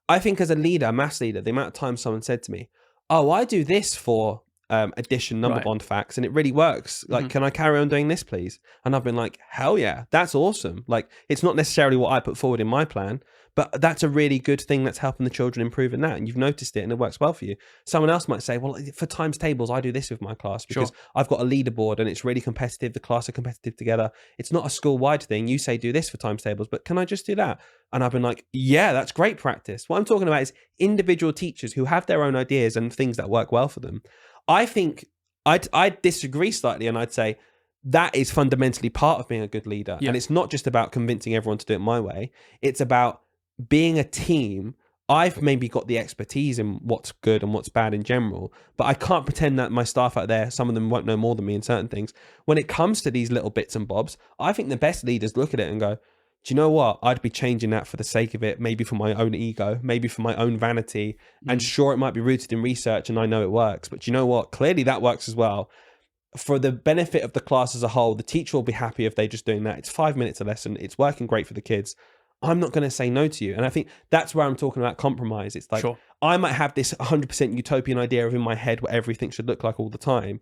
I think as a leader, a maths leader, the amount of times someone said to me, oh, I do this for addition number bond facts and it really works. Like, can I carry on doing this, please? And I've been like, hell yeah, that's awesome. Like, it's not necessarily what I put forward in my plan, but that's a really good thing that's helping the children improve in that. And you've noticed it and it works well for you. Someone else might say, well, for times tables, I do this with my class because I've got a leaderboard and it's really competitive. The class are competitive together. It's not a school-wide thing. You say do this for times tables, but can I just do that? And I've been like, yeah, that's great practice. What I'm talking about is individual teachers who have their own ideas and things that work well for them. I think I'd disagree slightly, and I'd say that is fundamentally part of being a good leader. Yeah. And it's not just about convincing everyone to do it my way. It's about being a team. I've maybe got the expertise in what's good and what's bad in general, but I can't pretend that my staff out there, some of them won't know more than me in certain things. When it comes to these little bits and bobs, I think the best leaders look at it and go, do you know what? I'd be changing that for the sake of it, maybe for my own ego, maybe for my own vanity. And sure, it might be rooted in research and I know it works, but do you know what? Clearly that works as well. For the benefit of the class as a whole, the teacher will be happy if they're just doing that. It's 5 minutes a lesson. It's working great for the kids. I'm not going to say no to you. And I think that's where I'm talking about compromise. It's like, Sure. I might have this 100% utopian idea of in my head what everything should look like all the time.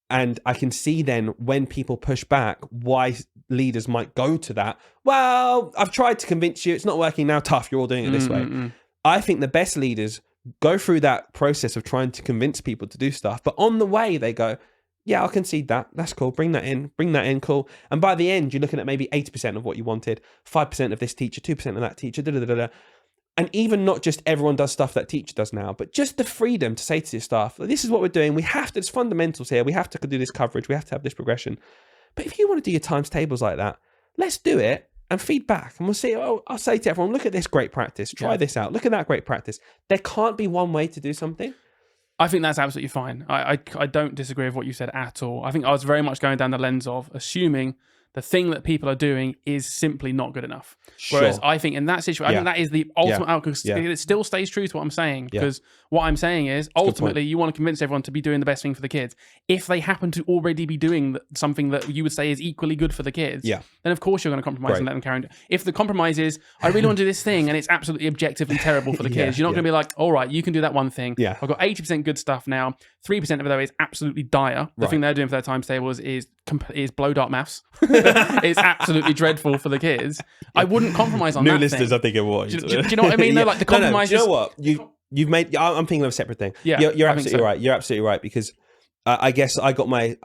And I can see then when people push back, why leaders might go to that. Well, I've tried to convince you. It's not working now. Tough. You're all doing it this way. I think the best leaders go through that process of trying to convince people to do stuff. But on the way, they go, yeah, I'll concede that. That's cool. Bring that in. Cool. And by the end, you're looking at maybe 80% of what you wanted, 5% of this teacher, 2% of that teacher, And even not just everyone does stuff that teacher does now, but just the freedom to say to your staff, this is what we're doing. We have to, it's fundamentals here. We have to do this coverage. We have to have this progression. But if you want to do your times tables like that, let's do it and feedback. And we'll see, I'll say to everyone, look at this great practice. Try this out. Look at that great practice. There can't be one way to do something. I think that's absolutely fine. I don't disagree with what you said at all. I think I was very much going down the lens of assuming the thing that people are doing is simply not good enough. Sure. Whereas I think in that situation, I think that is the ultimate outcome. It still stays true to what I'm saying, because what I'm saying is ultimately you want to convince everyone to be doing the best thing for the kids. If they happen to already be doing something that you would say is equally good for the kids, then of course you're going to compromise and let them carry on. If the compromise is, I really want to do this thing and it's absolutely objectively terrible for the kids, you're not going to be like, all right, you can do that one thing. I've got 80% good stuff now. 3% of it though is absolutely dire. The thing they're doing for their times tables is blow dart maths. It's absolutely dreadful for the kids. I wouldn't compromise on New that listeners, thing. I think it was. Do you know what I mean? Like the compromise. Do you know what you've made? I'm thinking of a separate thing. Yeah, you're absolutely right. You're absolutely right, because I guess I got my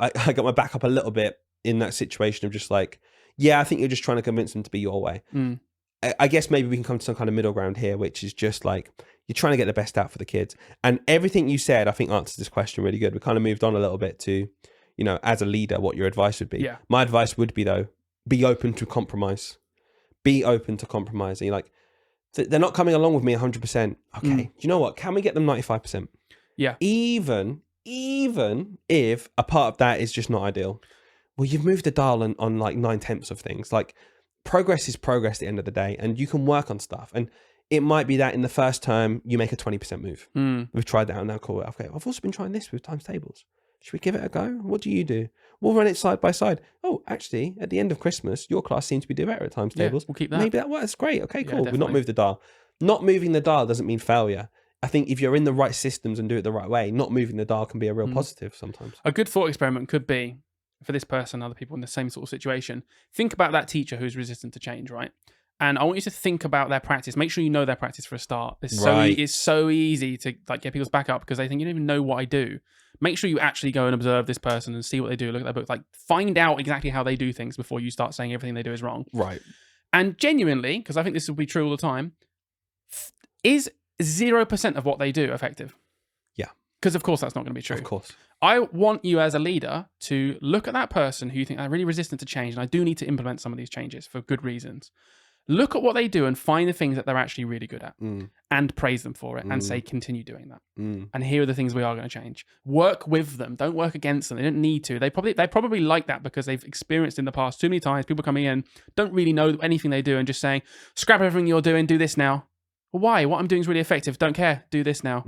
back up a little bit in that situation of just like, I think you're just trying to convince them to be your way. I guess maybe we can come to some kind of middle ground here, which is just like you're trying to get the best out for the kids. And everything you said, I think, answers this question really good. We kind of moved on a little bit to, as a leader, what your advice would be. Yeah. My advice would be, though, be open to compromise. Be open to compromise. And you're like, they're not coming along with me 100%. Okay. Do you know what? Can we get them 95%? Yeah. Even if a part of that is just not ideal. Well, you've moved the dial on like 9/10 of things. Like, progress is progress at the end of the day, and you can work on stuff. And it might be that in the first term, you make a 20% move. We've tried that, and now cool. Okay, I've also been trying this with times tables. Should we give it a go? What do you do? We'll run it side by side. Oh, actually, at the end of Christmas, your class seems to be doing better at times tables. We'll keep that. Maybe that works. Great. Okay, cool. Definitely. We've not moved the dial. Not moving the dial doesn't mean failure. I think if you're in the right systems and do it the right way, not moving the dial can be a real positive sometimes. A good thought experiment could be, for this person, other people in the same sort of situation, think about that teacher who's resistant to change, right? And I want you to think about their practice. Make sure you know their practice for a start. It's so easy to like get people's back up because they think, you don't even know what I do. Make sure you actually go and observe this person and see what they do. Look at their book. Like, find out exactly how they do things before you start saying everything they do is wrong. Right. And genuinely, because I think this will be true all the time, is 0% of what they do effective? Yeah. Because of course that's not going to be true. Of course. I want you as a leader to look at that person who you think are really resistant to change, and I do need to implement some of these changes for good reasons. Look at what they do and find the things that they're actually really good at and praise them for it and say, continue doing that. And here are the things we are going to change. Work with them. Don't work against them. They don't need to. They probably like that because they've experienced in the past too many times people coming in, don't really know anything they do and just saying, scrap everything you're doing, do this now. Well, why? What I'm doing is really effective. Don't care. Do this now.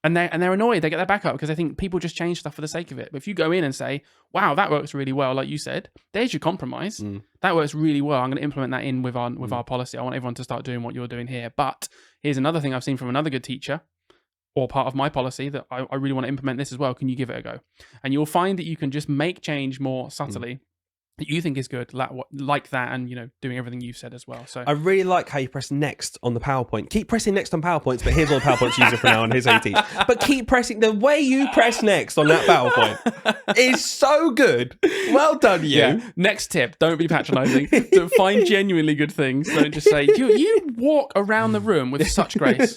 And they're annoyed. They get their back up because they think people just change stuff for the sake of it. But if you go in and say, wow, that works really well, like you said, there's your compromise. That works really well. I'm going to implement that in with our policy. I want everyone to start doing what you're doing here. But here's another thing I've seen from another good teacher or part of my policy that I really want to implement this as well. Can you give it a go? And you'll find that you can just make change more subtly. That you think is good, like that, and doing everything you've said as well. So I really like how you press next on the PowerPoint. Keep pressing next on PowerPoints, but here's all the PowerPoints you use it for now, and here's how you teach. But keep pressing. The way you press next on that PowerPoint is so good. Well done, you. Yeah. Next tip: don't be patronising. To find genuinely good things. Don't just say you walk around the room with such grace.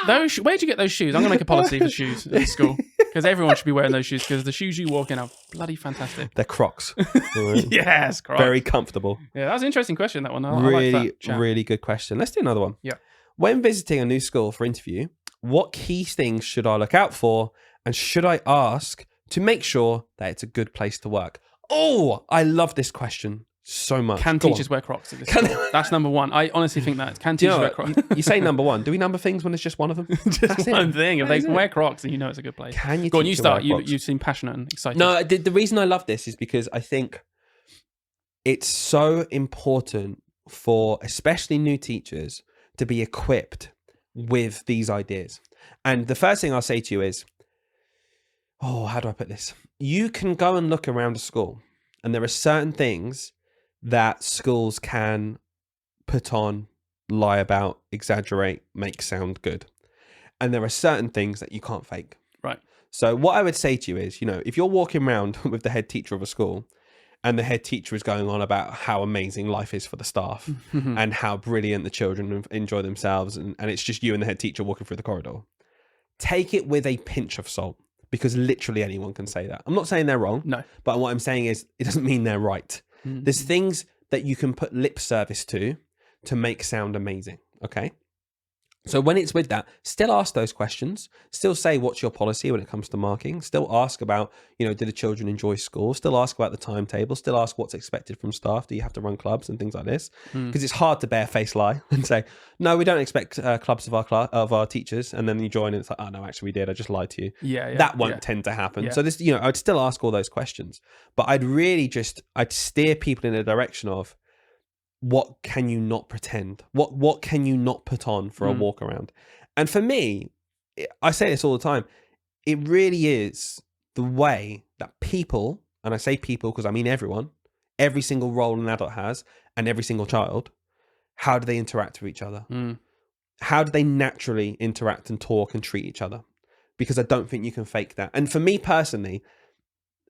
Where'd you get those shoes? I'm gonna make a policy for shoes at school because everyone should be wearing those shoes because the shoes you walk in are bloody fantastic. They're Crocs. Right. Yes, Crocs. Very comfortable. Yeah, that was an interesting question. That one. I Really, like that chat. really good question. Let's do another one. Yeah. When visiting a new school for interview, what key things should I look out for, and should I ask to make sure that it's a good place to work? Oh, I love this question so much. Can Go teachers on. wear Crocs at this school? That's number one. I honestly think that. Can Do you teachers know wear what? Crocs? You say number one. Do we number things when it's just one of them? Just That's it. one thing. If That they is can it. wear Crocs, then you know it's a good place. Can you? Go on, you teach them start. to wear Crocs? You seem passionate and excited. No, the reason I love this is because I think it's so important for especially new teachers to be equipped with these ideas. And the first thing I'll say to you is, how do I put this? You can go and look around a school, and there are certain things that schools can put on, lie about, exaggerate, make sound good. And there are certain things that you can't fake. Right. So what I would say to you is, if you're walking around with the head teacher of a school and the head teacher is going on about how amazing life is for the staff and how brilliant the children enjoy themselves, and it's just you and the head teacher walking through the corridor, take it with a pinch of salt, because literally anyone can say that. I'm not saying they're wrong. No. But what I'm saying is it doesn't mean they're right. There's things that you can put lip service to make sound amazing. Okay. So when it's with that, still ask those questions, still say, what's your policy when it comes to marking? Still ask about, do the children enjoy school? Still ask about the timetable, still ask what's expected from staff. Do you have to run clubs and things like this? Because it's hard to barefaced lie and say, no, we don't expect clubs of our teachers. And then you join and it's like, oh no, actually we did. I just lied to you. Yeah. That won't tend to happen. Yeah. So this, I'd still ask all those questions, but I'd steer people in a direction of, what can you not pretend? What can you not put on for a walk around? And for me, I say this all the time, it really is the way that people, and I say people because I mean everyone, every single role an adult has, and every single child, how do they interact with each other? How do they naturally interact and talk and treat each other? Because I don't think you can fake that. And for me personally,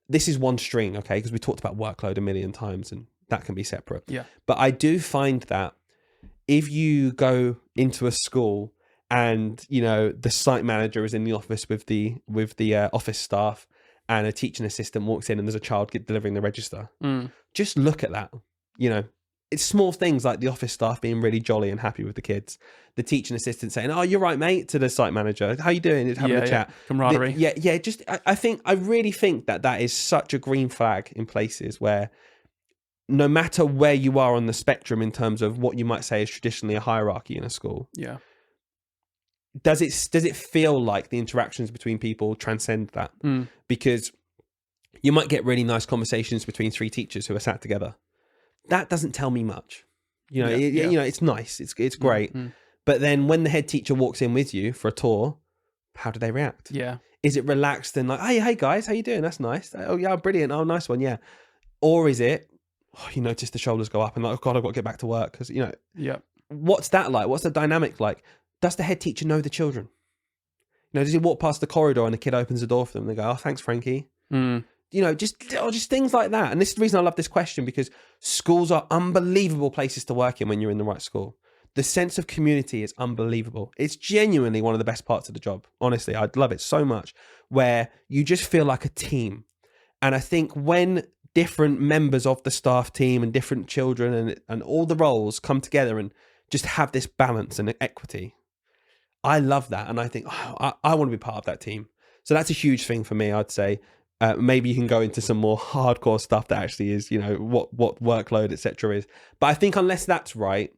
this is one string, okay? Because we talked about workload a million times, and that can be separate. Yeah. But I do find that if you go into a school and, the site manager is in the office with the office staff, and a teaching assistant walks in and there's a child delivering the register, just look at that. It's small things like the office staff being really jolly and happy with the kids. The teaching assistant saying, "Oh, you're right, mate," to the site manager. "How you doing?" Having a chat. Camaraderie. Just, I really think that is such a green flag in places where, no matter where you are on the spectrum in terms of what you might say is traditionally a hierarchy in a school, does it feel like the interactions between people transcend that? Because you might get really nice conversations between three teachers who are sat together. That doesn't tell me much. It's nice, it's great. But then when the head teacher walks in with you for a tour, how do they react? Yeah. Is it relaxed and like, hey guys, how you doing? That's nice. Oh yeah, brilliant. Oh, nice one. Yeah. Or is it, you notice the shoulders go up and like, oh God, I've got to get back to work. Because, what's that like? What's the dynamic like? Does the head teacher know the children? Does he walk past the corridor and the kid opens the door for them and they go, "Oh, thanks, Frankie." Just things like that. And this is the reason I love this question, because schools are unbelievable places to work in when you're in the right school. The sense of community is unbelievable. It's genuinely one of the best parts of the job. Honestly, I'd love it so much, where you just feel like a team. And I think when different members of the staff team and different children and all the roles come together and just have this balance and equity, I love that. And I think, I want to be part of that team. So that's a huge thing for me, I'd say. Maybe you can go into some more hardcore stuff that actually is, what workload, etc. is. But I think unless that's right,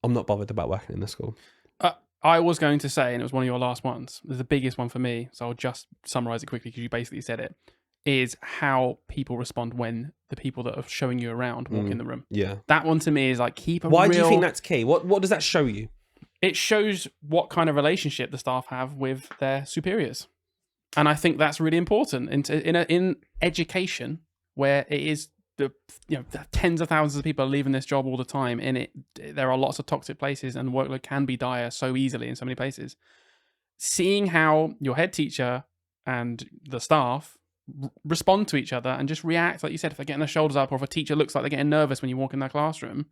I'm not bothered about working in the school. I was going to say, and it was one of your last ones, the biggest one for me, so I'll just summarize it quickly because you basically said it, is how people respond when the people that are showing you around walk in the room. Yeah. That one to me is like, keep a Why real... do you think that's key? What does that show you? It shows what kind of relationship the staff have with their superiors. And I think that's really important in education, where it is the tens of thousands of people are leaving this job all the time. There are lots of toxic places, and workload can be dire so easily in so many places. Seeing how your head teacher and the staff respond to each other and just react, like you said, if they're getting their shoulders up, or if a teacher looks like they're getting nervous when you walk in their classroom,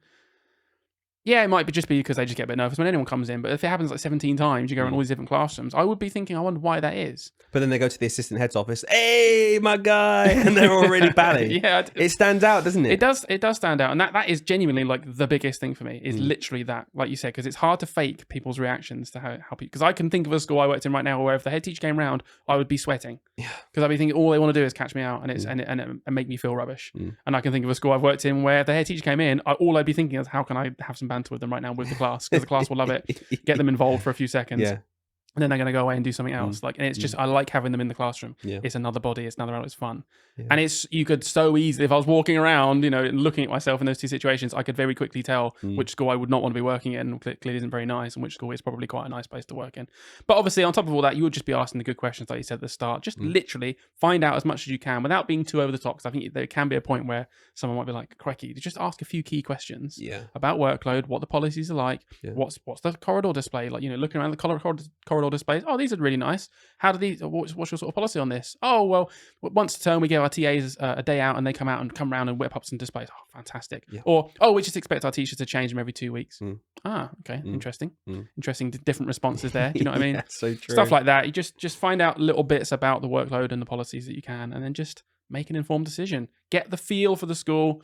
Yeah, it might be just because they just get a bit nervous when anyone comes in. But if it happens like 17 times, you go in all these different classrooms, I would be thinking, I wonder why that is. But then they go to the assistant head's office, hey, my guy, and they're already batting. Yeah, It stands out, doesn't it? It does stand out, and that is genuinely like the biggest thing for me is literally that, like you said, because it's hard to fake people's reactions to how people. Because I can think of a school I worked in right now where if the head teacher came round, I would be sweating. Yeah. Because I'd be thinking all they want to do is catch me out, and and make me feel rubbish. And I can think of a school I've worked in where if the head teacher came in, all I'd be thinking is how can I have some banter with them right now with the class, because the class will love it. Get them involved for a few seconds. Yeah. And then they're going to go away and do something else. Like, and it's just, I like having them in the classroom. Yeah. It's another body. It's another, it's fun. Yeah. And you could so easily, if I was walking around, and looking at myself in those two situations, I could very quickly tell which school I would not want to be working in, clearly isn't very nice, and which school is probably quite a nice place to work in. But obviously, on top of all that, you would just be asking the good questions, like you said at the start. Just literally find out as much as you can without being too over the top, because I think there can be a point where someone might be like, crikey, just ask a few key questions about workload, what the policies are like, what's the corridor display, like, looking around the corridor displays. Oh, these are really nice. How do these, what's your sort of policy on this? Oh, well, once a term we give our TAs a day out, and they come around and whip up some displays. Oh, fantastic. Yeah. Or, we just expect our teachers to change them every 2 weeks. Ah, okay. Interesting. Interesting. Different responses there. Do you know what I mean? Yeah, so true. Stuff like that. You just find out little bits about the workload and the policies that you can, and then just make an informed decision. Get the feel for the school,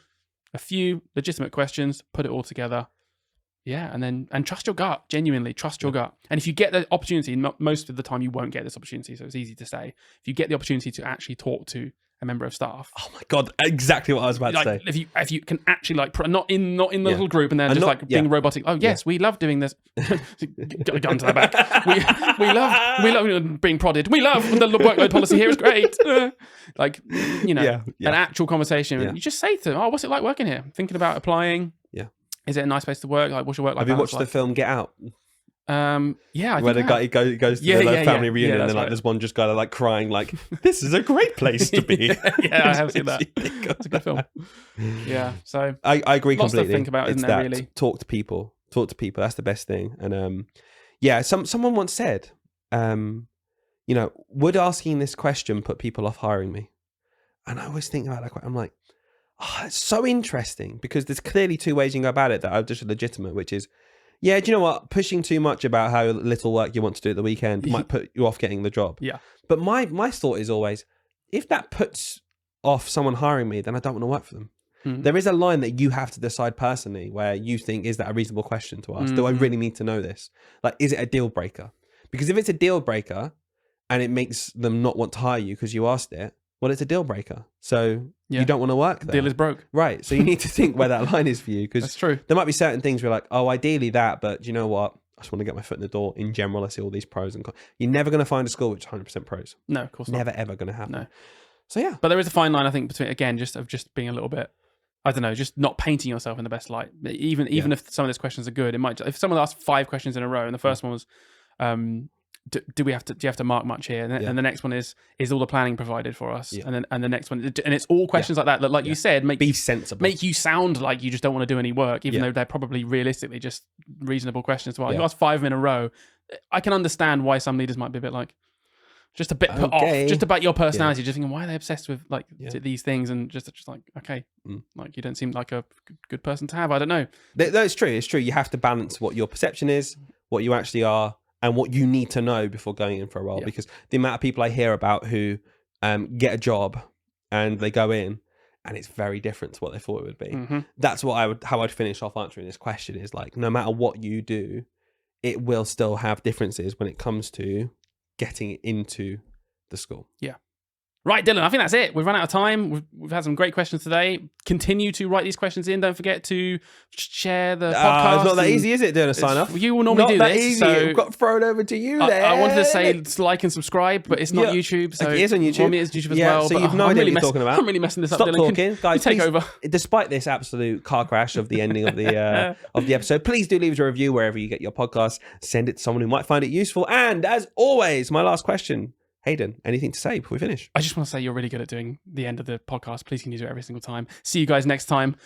a few legitimate questions, put it all together. Yeah, and trust your gut. Genuinely trust your gut. And if you get the opportunity, most of the time you won't get this opportunity, so it's easy to say. If you get the opportunity to actually talk to a member of staff, oh my god, exactly what I was about to say. If you can actually not in the little group, and then just being robotic. Oh yes, we love doing this. Gun to the back. We love being prodded. We love the workload policy here is great. An actual conversation. You just say to them, oh, what's it like working here? Thinking about applying. Yeah. Is it a nice place to work? Like, what's your work life? Have you watched the film Get Out? Yeah, where the guy goes to the family reunion, and then there's one just guy like crying, like, "This is a great place to be." Yeah, I have seen that. It's a good film. Yeah, so I agree lots completely. To think about, isn't there? Really, talk to people. That's the best thing. And someone once said, would asking this question put people off hiring me? And I always think about that. I'm like, it's so interesting, because there's clearly two ways you can go about it that are just legitimate, which is, yeah, do you know what? Pushing too much about how little work you want to do at the weekend might put you off getting the job. Yeah. But my thought is always, if that puts off someone hiring me, then I don't want to work for them. There is a line that you have to decide personally where you think, is that a reasonable question to ask? Do I really need to know this? Like, is it a deal breaker? Because if it's a deal breaker and it makes them not want to hire you because you asked it, well, it's a deal breaker. So you don't want to work there. Deal is broke. Right. So you need to think where that line is for you. Because that's true. There might be certain things where you're like, oh, ideally that, but do you know what? I just want to get my foot in the door. In general, I see all these pros and cons. You're never going to find a school which is 100% pros. No, of course not. Never, ever going to happen. No. So yeah. But there is a fine line, I think, between, again, just being a little bit, I don't know, just not painting yourself in the best light. Even if some of those questions are good, it might, if someone asks 5 questions in a row, and the first one was, do you have to mark much here? And the next one is all the planning provided for us? Yeah. And the next one, and it's all questions like that like you said, make you sound like you just don't want to do any work, even though they're probably realistically just reasonable questions to ask. If you ask 5 in a row, I can understand why some leaders might be a bit like, just a bit put off, just about your personality, just thinking, why are they obsessed with these things? And just like, okay, like you don't seem like a good person to have. I don't know. That's true. It's true. You have to balance what your perception is, what you actually are, and what you need to know before going in for a role. Yeah. Because the amount of people I hear about who get a job and they go in and it's very different to what they thought it would be. That's how I'd finish off answering this question, is like, no matter what you do, it will still have differences when it comes to getting into the school. Yeah. Right, Dylan, I think that's it. We've run out of time. We've had some great questions today. Continue to write these questions in. Don't forget to share the podcast. It's not that easy, is it, doing a sign-off? You will normally do this. Easy. So I've got thrown over to you there. I wanted to say like and subscribe, but it's not YouTube. So it is on YouTube. It's YouTube as well. So you've no idea what you're talking about. I'm really messing this up, Stop Dylan. talking. Guys, take over. Despite this absolute car crash of the ending of the episode, please do leave us a review wherever you get your podcast. Send it to someone who might find it useful. And as always, my last question, Hayden, anything to say before we finish? I just want to say you're really good at doing the end of the podcast. Please can you do it every single time. See you guys next time.